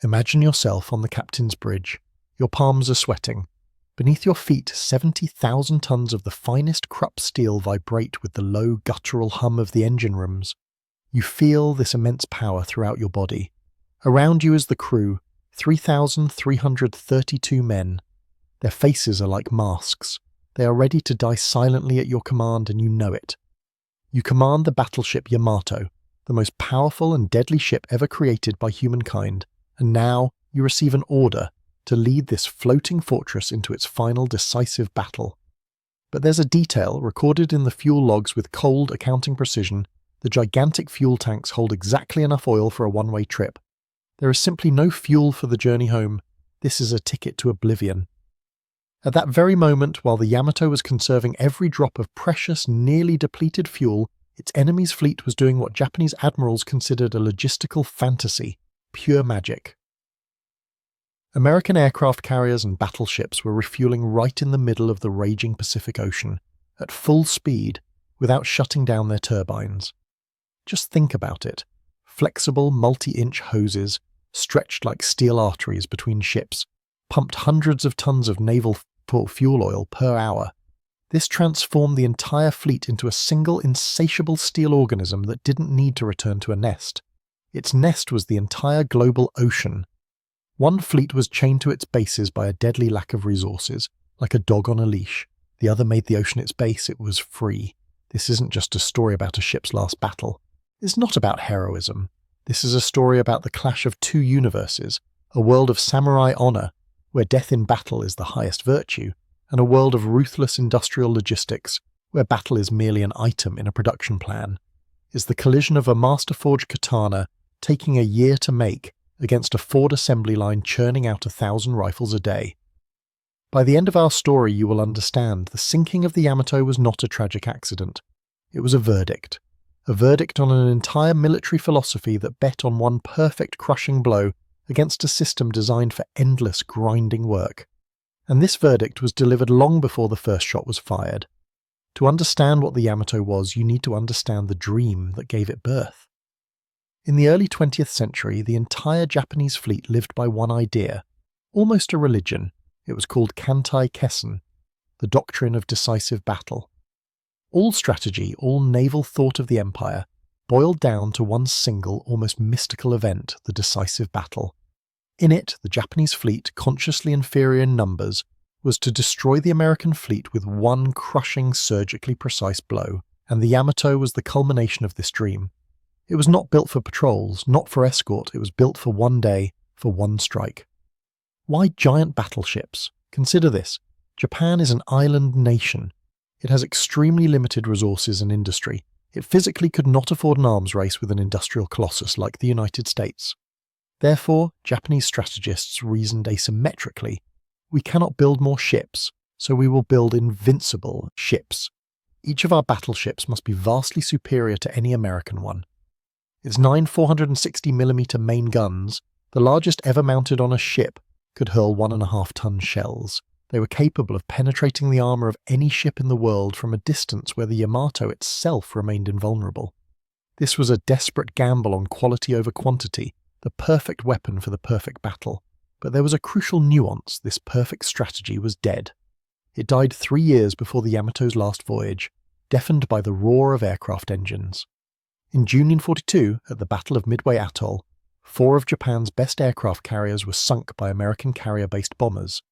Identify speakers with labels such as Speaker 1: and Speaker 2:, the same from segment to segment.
Speaker 1: Imagine yourself on the captain's bridge. Your palms are sweating. Beneath your feet, 70,000 tons of the finest Krupp steel vibrate with the low guttural hum of the engine rooms. You feel this immense power throughout your body. Around you is the crew, 3,332 men. Their faces are like masks. They are ready to die silently at your command, and you know it. You command the battleship Yamato, the most powerful and deadly ship ever created by humankind, and now you receive an order to lead this floating fortress into its final decisive battle. But there's a detail recorded in the fuel logs with cold accounting precision. The gigantic fuel tanks hold exactly enough oil for a one-way trip. There is simply no fuel for the journey home. This is a ticket to oblivion. At that very moment, while the Yamato was conserving every drop of precious, nearly depleted fuel, its enemy's fleet was doing what Japanese admirals considered a logistical fantasy, pure magic. American aircraft carriers and battleships were refueling right in the middle of the raging Pacific Ocean, at full speed, without shutting down their turbines. Just think about it. Flexible, multi-inch hoses, stretched like steel arteries between ships, pumped hundreds of tons of naval fuel oil per hour. This transformed the entire fleet into a single insatiable steel organism that didn't need to return to a nest. Its nest was the entire global ocean. One fleet was chained to its bases by a deadly lack of resources, like a dog on a leash. The other made the ocean its base. It was free. This isn't just a story about a ship's last battle. It's not about heroism. This is a story about the clash of two universes, a world of samurai honor, where death in battle is the highest virtue, and a world of ruthless industrial logistics, where battle is merely an item in a production plan. Is the collision of a master-forged katana taking a year to make against a Ford assembly line churning out 1,000 rifles a day. By the end of our story, you will understand the sinking of the Yamato was not a tragic accident. It was a verdict on an entire military philosophy that bet on one perfect crushing blow against a system designed for endless grinding work. And this verdict was delivered long before the first shot was fired. To understand what the Yamato was, you need to understand the dream that gave it birth. In the early 20th century, the entire Japanese fleet lived by one idea, almost a religion. It was called Kantai Kessen, the doctrine of decisive battle. All strategy, all naval thought of the empire, boiled down to one single, almost mystical event, the decisive battle. In it, the Japanese fleet, consciously inferior in numbers, was to destroy the American fleet with one crushing, surgically precise blow, and the Yamato was the culmination of this dream. It was not built for patrols, not for escort, it was built for one day, for one strike. Why giant battleships? Consider this. Japan is an island nation. It has extremely limited resources and industry. It physically could not afford an arms race with an industrial colossus like the United States. Therefore, Japanese strategists reasoned asymmetrically. We cannot build more ships, so we will build invincible ships. Each of our battleships must be vastly superior to any American one. Its 9 460mm main guns, the largest ever mounted on a ship, could hurl 1.5-ton shells. They were capable of penetrating the armour of any ship in the world from a distance where the Yamato itself remained invulnerable. This was a desperate gamble on quality over quantity, the perfect weapon for the perfect battle. But there was a crucial nuance. This perfect strategy was dead. It died 3 years before the Yamato's last voyage, deafened by the roar of aircraft engines. In June 1942, at the Battle of Midway Atoll, 4 of Japan's best aircraft carriers were sunk by American carrier-based bombers.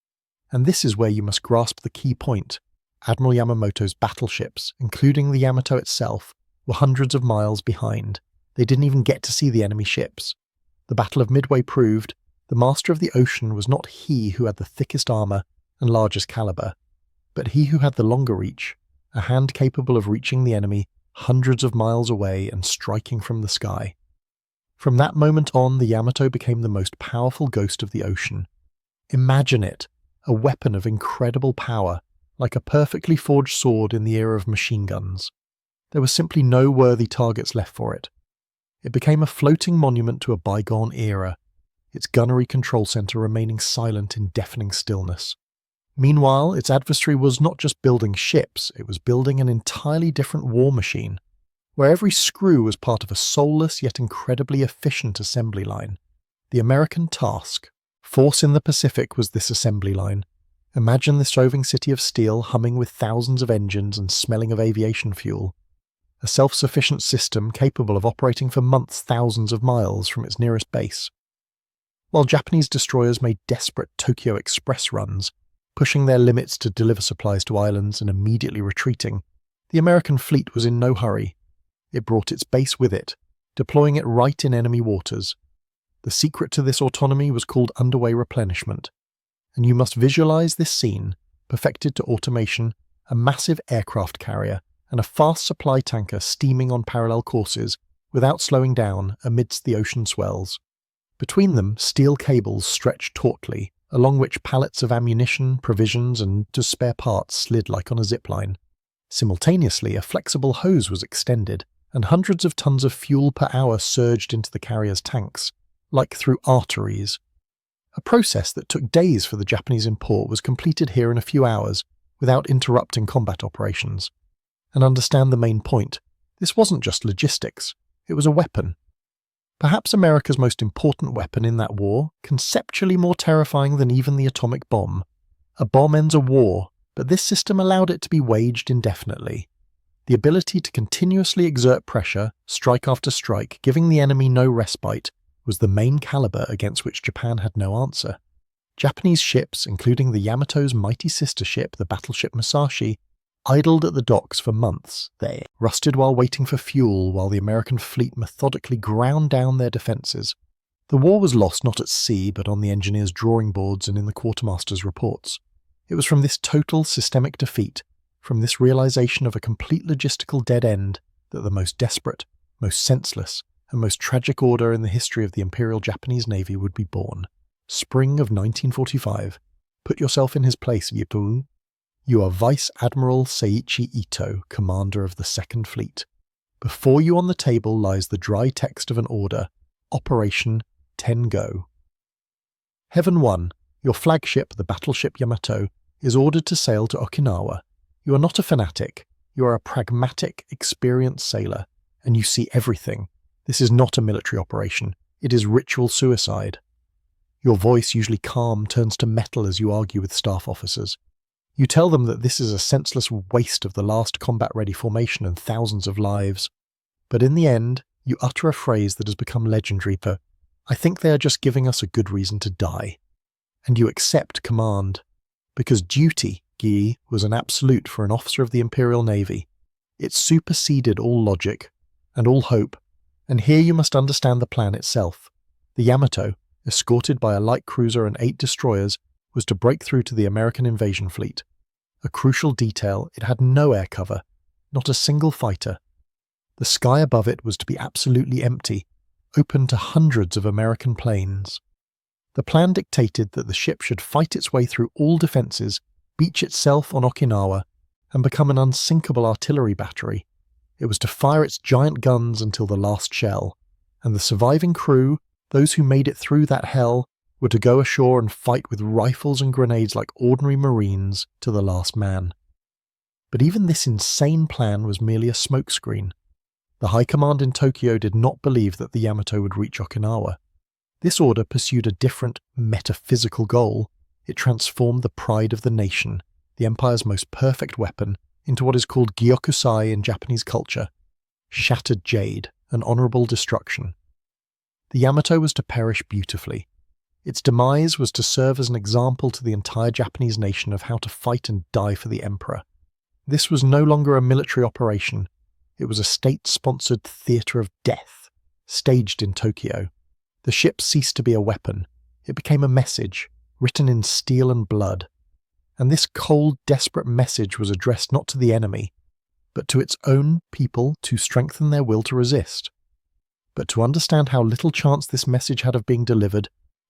Speaker 1: And this is where you must grasp the key point. Admiral Yamamoto's battleships, including the Yamato itself, were hundreds of miles behind. They didn't even get to see the enemy ships. The Battle of Midway proved the master of the ocean was not he who had the thickest armour and largest calibre, but he who had the longer reach, a hand capable of reaching the enemy hundreds of miles away and striking from the sky. From that moment on, the Yamato became the most powerful ghost of the ocean. Imagine it, a weapon of incredible power, like a perfectly forged sword in the era of machine guns. There were simply no worthy targets left for it. It became a floating monument to a bygone era, its gunnery control centre remaining silent in deafening stillness. Meanwhile, its adversary was not just building ships, it was building an entirely different war machine, where every screw was part of a soulless yet incredibly efficient assembly line. The American task. Force in the Pacific was this assembly line. Imagine this roving city of steel humming with thousands of engines and smelling of aviation fuel. A self-sufficient system capable of operating for months thousands of miles from its nearest base. While Japanese destroyers made desperate Tokyo Express runs, pushing their limits to deliver supplies to islands and immediately retreating, the American fleet was in no hurry. It brought its base with it, deploying it right in enemy waters. The secret to this autonomy was called underway replenishment, and you must visualize this scene, perfected to automation, a massive aircraft carrier and a fast supply tanker steaming on parallel courses without slowing down amidst the ocean swells. Between them, steel cables stretched tautly, along which pallets of ammunition, provisions, and spare parts slid like on a zipline. Simultaneously, a flexible hose was extended, and hundreds of tons of fuel per hour surged into the carrier's tanks, like through arteries. A process that took days for the Japanese in port was completed here in a few hours, without interrupting combat operations. And understand the main point, this wasn't just logistics, it was a weapon. Perhaps America's most important weapon in that war, conceptually more terrifying than even the atomic bomb. A bomb ends a war, but this system allowed it to be waged indefinitely. The ability to continuously exert pressure, strike after strike, giving the enemy no respite, was the main caliber against which Japan had no answer. Japanese ships, including the Yamato's mighty sister ship, the battleship Musashi, idled at the docks for months. They rusted while waiting for fuel while the American fleet methodically ground down their defences. The war was lost not at sea but on the engineers' drawing boards and in the quartermaster's reports. It was from this total systemic defeat, from this realisation of a complete logistical dead end, that the most desperate, most senseless, and most tragic order in the history of the Imperial Japanese Navy would be born. Spring of 1945. Put yourself in his place, Yipun. You are Vice Admiral Seiichi Ito, commander of the Second Fleet. Before you on the table lies the dry text of an order, Operation 10 Go. Heaven 1, your flagship, the battleship Yamato, is ordered to sail to Okinawa. You are not a fanatic, you are a pragmatic, experienced sailor, and you see everything. This is not a military operation, it is ritual suicide. Your voice, usually calm, turns to metal as you argue with staff officers. You tell them that this is a senseless waste of the last combat-ready formation and thousands of lives. But in the end, you utter a phrase that has become legendary for, I think they are just giving us a good reason to die. And you accept command. Because duty, Gi, was an absolute for an officer of the Imperial Navy. It superseded all logic and all hope. And here you must understand the plan itself. The Yamato, escorted by a light cruiser and 8 destroyers, was to break through to the American invasion fleet. A crucial detail, it had no air cover, not a single fighter. The sky above it was to be absolutely empty, open to hundreds of American planes. The plan dictated that the ship should fight its way through all defences, beach itself on Okinawa, and become an unsinkable artillery battery. It was to fire its giant guns until the last shell, and the surviving crew, those who made it through that hell, were to go ashore and fight with rifles and grenades like ordinary Marines to the last man. But even this insane plan was merely a smokescreen. The High Command in Tokyo did not believe that the Yamato would reach Okinawa. This order pursued a different, metaphysical goal. It transformed the pride of the nation, the Empire's most perfect weapon, into what is called gyokusai in Japanese culture, shattered jade, an honourable destruction. The Yamato was to perish beautifully. Its demise was to serve as an example to the entire Japanese nation of how to fight and die for the emperor. This was no longer a military operation. It was a state-sponsored theatre of death, staged in Tokyo. The ship ceased to be a weapon. It became a message, written in steel and blood. And this cold, desperate message was addressed not to the enemy, but to its own people to strengthen their will to resist. But to understand how little chance this message had of being delivered,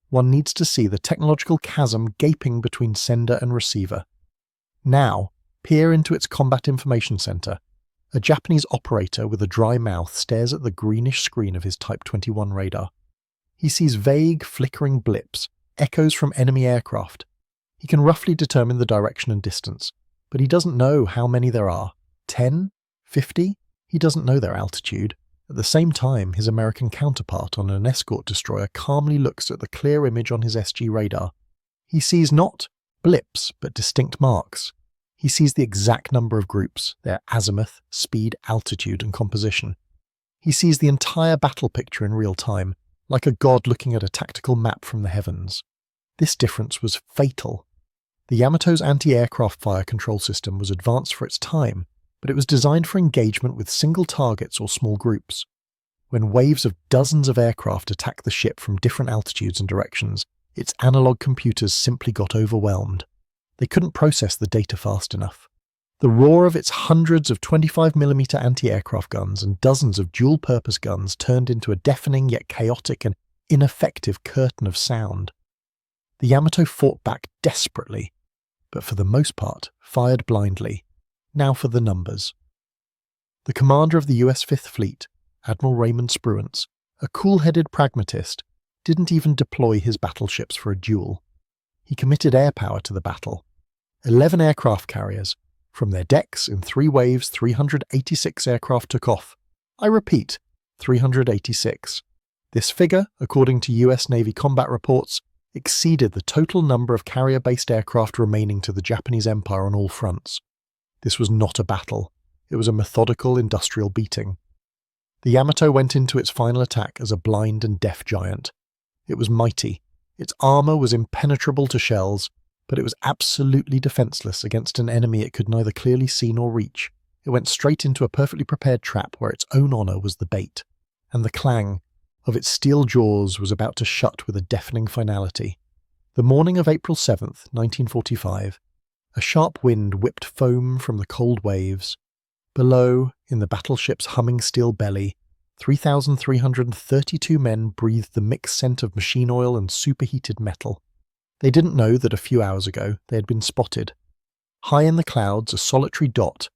Speaker 1: one needs to see the technological chasm gaping between sender and receiver. Now, peer into its combat information center. A Japanese operator with a dry mouth stares at the greenish screen of his Type 21 radar. He sees vague, flickering blips, echoes from enemy aircraft. He can roughly determine the direction and distance, but he doesn't know how many there are. 10? 50? He doesn't know their altitude, At the same time, his American counterpart on an escort destroyer calmly looks at the clear image on his SG radar. He sees not blips, but distinct marks. He sees the exact number of groups, their azimuth, speed, altitude, and composition. He sees the entire battle picture in real time, like a god looking at a tactical map from the heavens. This difference was fatal. The Yamato's anti-aircraft fire control system was advanced for its time, but it was designed for engagement with single targets or small groups. When waves of dozens of aircraft attacked the ship from different altitudes and directions, its analog computers simply got overwhelmed. They couldn't process the data fast enough. The roar of its hundreds of 25mm anti-aircraft guns and dozens of dual-purpose guns turned into a deafening yet chaotic and ineffective curtain of sound. The Yamato fought back desperately, but for the most part fired blindly. Now for the numbers. The commander of the US Fifth Fleet, Admiral Raymond Spruance, a cool-headed pragmatist, didn't even deploy his battleships for a duel. He committed air power to the battle. 11 aircraft carriers. From their decks, in 3 waves, 386 aircraft took off. I repeat, 386. This figure, according to US Navy combat reports, exceeded the total number of carrier-based aircraft remaining to the Japanese Empire on all fronts. This was not a battle. It was a methodical industrial beating. The Yamato went into its final attack as a blind and deaf giant. It was mighty. Its armour was impenetrable to shells, but it was absolutely defenceless against an enemy it could neither clearly see nor reach. It went straight into a perfectly prepared trap where its own honour was the bait, and the clang of its steel jaws was about to shut with a deafening finality. The morning of April 7th, 1945, a sharp wind whipped foam from the cold waves. Below, in the battleship's humming steel belly, 3,332 men breathed the mixed scent of machine oil and superheated metal. They didn't know that a few hours ago they had been spotted. High in the clouds, a solitary dot,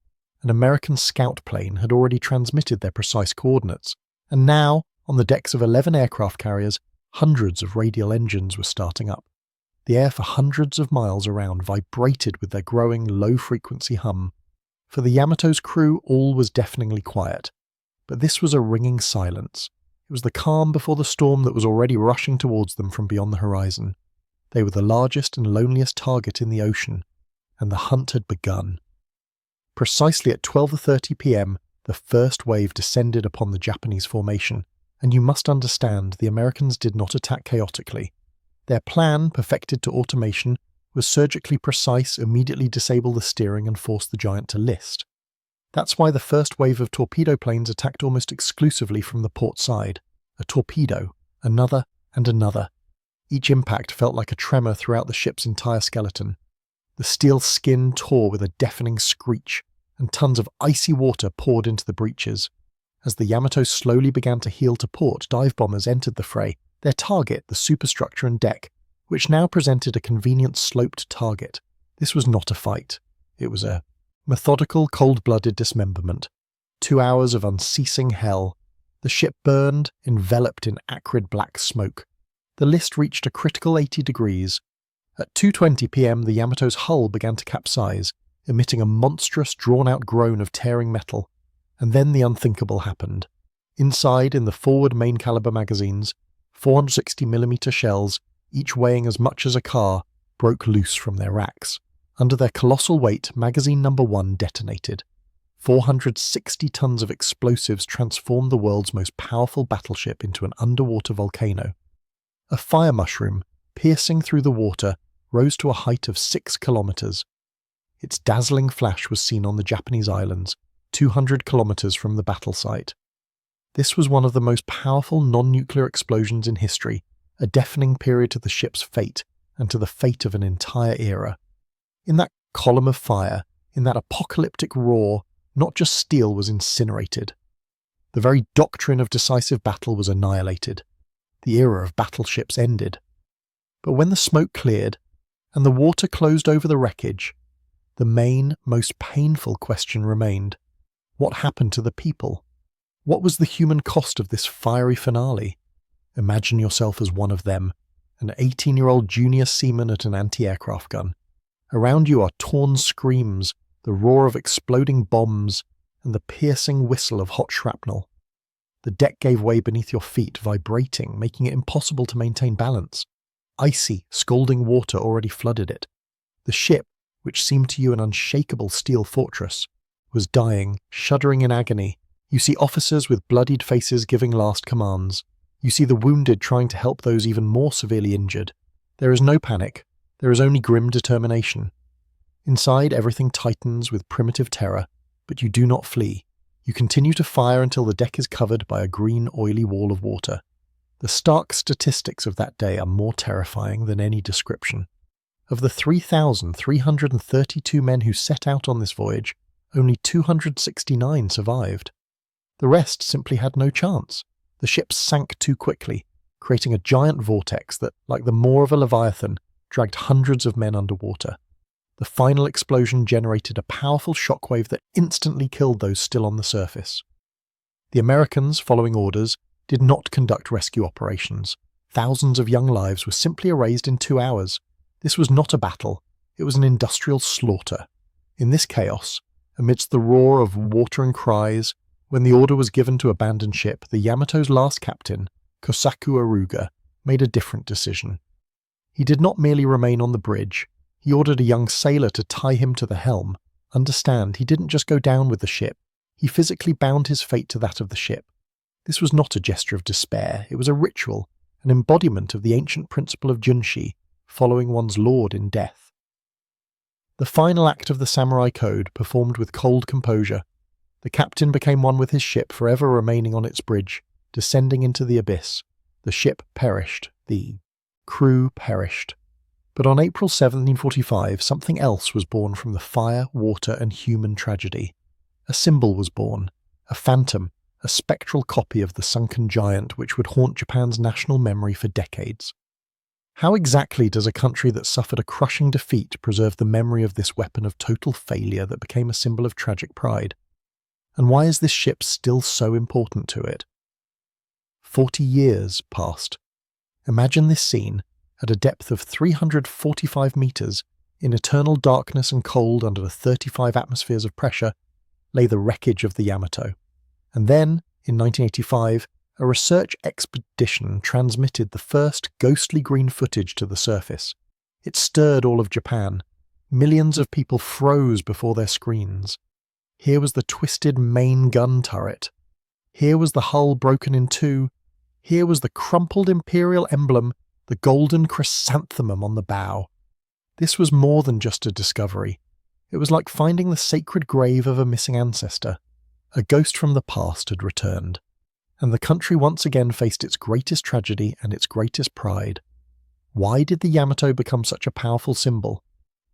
Speaker 1: an American scout plane had already transmitted their precise coordinates, and now, on the decks of 11 aircraft carriers, hundreds of radial engines were starting up. The air for hundreds of miles around vibrated with their growing low-frequency hum. For the Yamato's crew, all was deafeningly quiet. But this was a ringing silence. It was the calm before the storm that was already rushing towards them from beyond the horizon. They were the largest and loneliest target in the ocean, and the hunt had begun. Precisely at 12:30 p.m, the first wave descended upon the Japanese formation, and you must understand the Americans did not attack chaotically. Their plan, perfected to automation, was surgically precise, immediately disable the steering and force the giant to list. That's why the first wave of torpedo planes attacked almost exclusively from the port side. A torpedo, another, and another. Each impact felt like a tremor throughout the ship's entire skeleton. The steel skin tore with a deafening screech, and tons of icy water poured into the breaches. As the Yamato slowly began to heel to port, dive bombers entered the fray, their target the superstructure and deck, which now presented a convenient sloped target. This was not a fight. It was a methodical, cold-blooded dismemberment. 2 hours of unceasing hell. The ship burned, enveloped in acrid black smoke. The list reached a critical 80 degrees. At 2:20 p.m, the Yamato's hull began to capsize, emitting a monstrous, drawn-out groan of tearing metal. And then the unthinkable happened. Inside, in the forward main-caliber magazines, 460mm shells, each weighing as much as a car, broke loose from their racks. Under their colossal weight, magazine number 1 detonated. 460 tons of explosives transformed the world's most powerful battleship into an underwater volcano. A fire mushroom, piercing through the water, rose to a height of 6 kilometers. Its dazzling flash was seen on the Japanese islands, 200 kilometers from the battle site. This was one of the most powerful non-nuclear explosions in history, a deafening period to the ship's fate and to the fate of an entire era. In that column of fire, in that apocalyptic roar, not just steel was incinerated. The very doctrine of decisive battle was annihilated. The era of battleships ended. But when the smoke cleared, and the water closed over the wreckage, the main, most painful question remained. What happened to the people? What was the human cost of this fiery finale? Imagine yourself as one of them, an 18-year-old junior seaman at an anti-aircraft gun. Around you are torn screams, the roar of exploding bombs, and the piercing whistle of hot shrapnel. The deck gave way beneath your feet, vibrating, making it impossible to maintain balance. Icy, scalding water already flooded it. The ship, which seemed to you an unshakable steel fortress, was dying, shuddering in agony. You see officers with bloodied faces giving last commands. You see the wounded trying to help those even more severely injured. There is no panic. There is only grim determination. Inside, everything tightens with primitive terror, but you do not flee. You continue to fire until the deck is covered by a green, oily wall of water. The stark statistics of that day are more terrifying than any description. Of the 3,332 men who set out on this voyage, only 269 survived. The rest simply had no chance. The ship sank too quickly, creating a giant vortex that, like the maw of a leviathan, dragged hundreds of men underwater. The final explosion generated a powerful shockwave that instantly killed those still on the surface. The Americans, following orders, did not conduct rescue operations. Thousands of young lives were simply erased in 2 hours. This was not a battle, it was an industrial slaughter. In this chaos, amidst the roar of water and cries, when the order was given to abandon ship, the Yamato's last captain, Kosaku Aruga, made a different decision. He did not merely remain on the bridge. He ordered a young sailor to tie him to the helm. Understand, he didn't just go down with the ship. He physically bound his fate to that of the ship. This was not a gesture of despair. It was a ritual, an embodiment of the ancient principle of junshi, following one's lord in death. The final act of the samurai code, performed with cold composure. The captain became one with his ship, forever remaining on its bridge, descending into the abyss. The ship perished. The crew perished. But on April 1745, something else was born from the fire, water, and human tragedy. A symbol was born, a phantom, a spectral copy of the sunken giant which would haunt Japan's national memory for decades. How exactly does a country that suffered a crushing defeat preserve the memory of this weapon of total failure that became a symbol of tragic pride? And why is this ship still so important to it? 40 years passed. Imagine this scene, at a depth of 345 meters, in eternal darkness and cold under the 35 atmospheres of pressure, lay the wreckage of the Yamato. And then, in 1985, a research expedition transmitted the first ghostly green footage to the surface. It stirred all of Japan. Millions of people froze before their screens. Here was the twisted main gun turret. Here was the hull broken in two. Here was the crumpled imperial emblem, the golden chrysanthemum on the bow. This was more than just a discovery. It was like finding the sacred grave of a missing ancestor. A ghost from the past had returned, and the country once again faced its greatest tragedy and its greatest pride. Why did the Yamato become such a powerful symbol?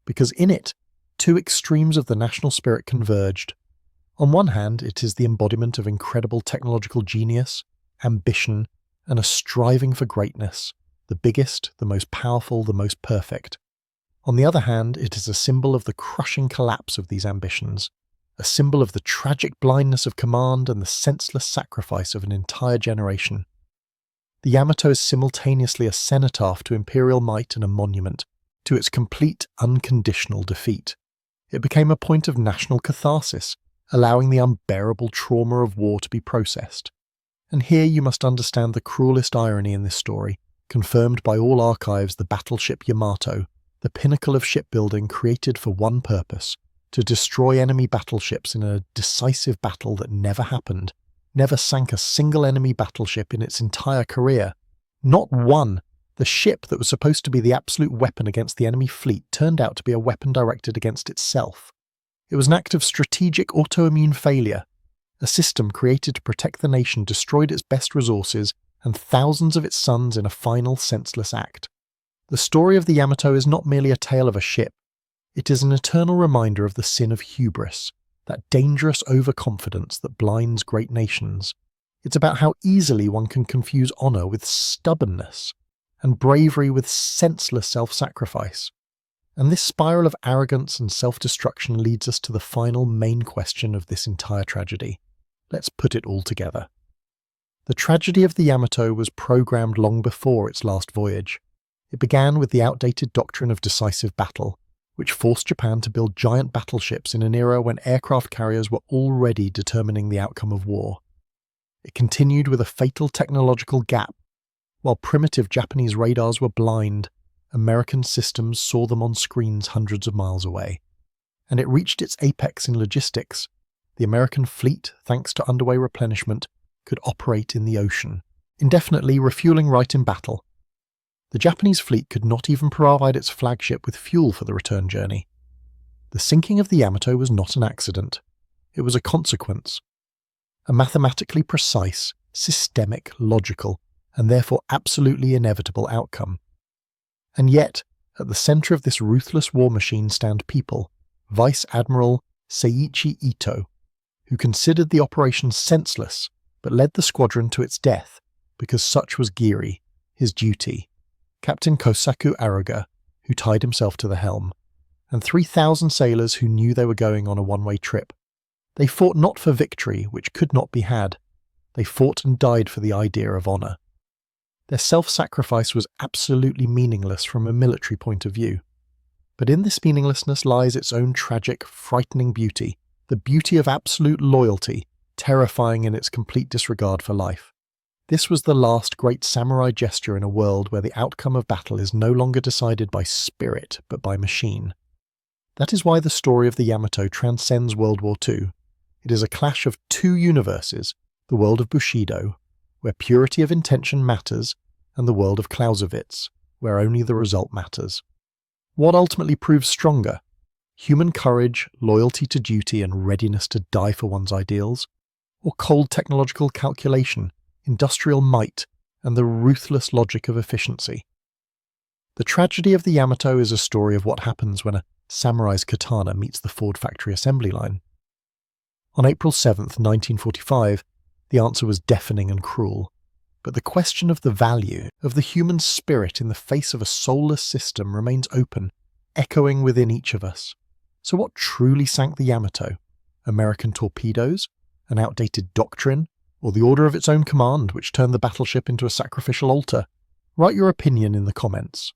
Speaker 1: Because in it, two extremes of the national spirit converged. On one hand, it is the embodiment of incredible technological genius, ambition, and a striving for greatness, the biggest, the most powerful, the most perfect. On the other hand, it is a symbol of the crushing collapse of these ambitions, a symbol of the tragic blindness of command and the senseless sacrifice of an entire generation. The Yamato is simultaneously a cenotaph to imperial might and a monument to its complete, unconditional defeat. It became a point of national catharsis, allowing the unbearable trauma of war to be processed. And here you must understand the cruelest irony in this story, confirmed by all archives: the battleship Yamato, the pinnacle of shipbuilding created for one purpose, to destroy enemy battleships in a decisive battle that never happened, never sank a single enemy battleship in its entire career. Not one. The ship that was supposed to be the absolute weapon against the enemy fleet turned out to be a weapon directed against itself. It was an act of strategic autoimmune failure. A system created to protect the nation destroyed its best resources and thousands of its sons in a final senseless act. The story of the Yamato is not merely a tale of a ship. It is an eternal reminder of the sin of hubris, that dangerous overconfidence that blinds great nations. It's about how easily one can confuse honor with stubbornness, and bravery with senseless self-sacrifice. And this spiral of arrogance and self-destruction leads us to the final main question of this entire tragedy. Let's put it all together. The tragedy of the Yamato was programmed long before its last voyage. It began with the outdated doctrine of decisive battle, which forced Japan to build giant battleships in an era when aircraft carriers were already determining the outcome of war. It continued with a fatal technological gap. While primitive Japanese radars were blind, American systems saw them on screens hundreds of miles away. And it reached its apex in logistics. The American fleet, thanks to underway replenishment, could operate in the ocean, indefinitely refueling right in battle. The Japanese fleet could not even provide its flagship with fuel for the return journey. The sinking of the Yamato was not an accident. It was a consequence. A mathematically precise, systemic, logical, and therefore absolutely inevitable outcome. And yet, at the centre of this ruthless war machine stand people, Vice Admiral Seiichi Ito, who considered the operation senseless but led the squadron to its death because such was Giri, his duty, Captain Kosaku Aruga, who tied himself to the helm, and 3,000 sailors who knew they were going on a one-way trip. They fought not for victory, which could not be had. They fought and died for the idea of honour. Their self-sacrifice was absolutely meaningless from a military point of view. But in this meaninglessness lies its own tragic, frightening beauty, the beauty of absolute loyalty, terrifying in its complete disregard for life. This was the last great samurai gesture in a world where the outcome of battle is no longer decided by spirit, but by machine. That is why the story of the Yamato transcends World War II. It is a clash of two universes, the world of Bushido, where purity of intention matters, and the world of Clausewitz, where only the result matters. What ultimately proves stronger? Human courage, loyalty to duty, and readiness to die for one's ideals? Or cold technological calculation, industrial might, and the ruthless logic of efficiency? The tragedy of the Yamato is a story of what happens when a samurai's katana meets the Ford factory assembly line. On April 7th, 1945, the answer was deafening and cruel. But the question of the value of the human spirit in the face of a soulless system remains open, echoing within each of us. So what truly sank the Yamato? American torpedoes? An outdated doctrine? Or the order of its own command, which turned the battleship into a sacrificial altar? Write your opinion in the comments.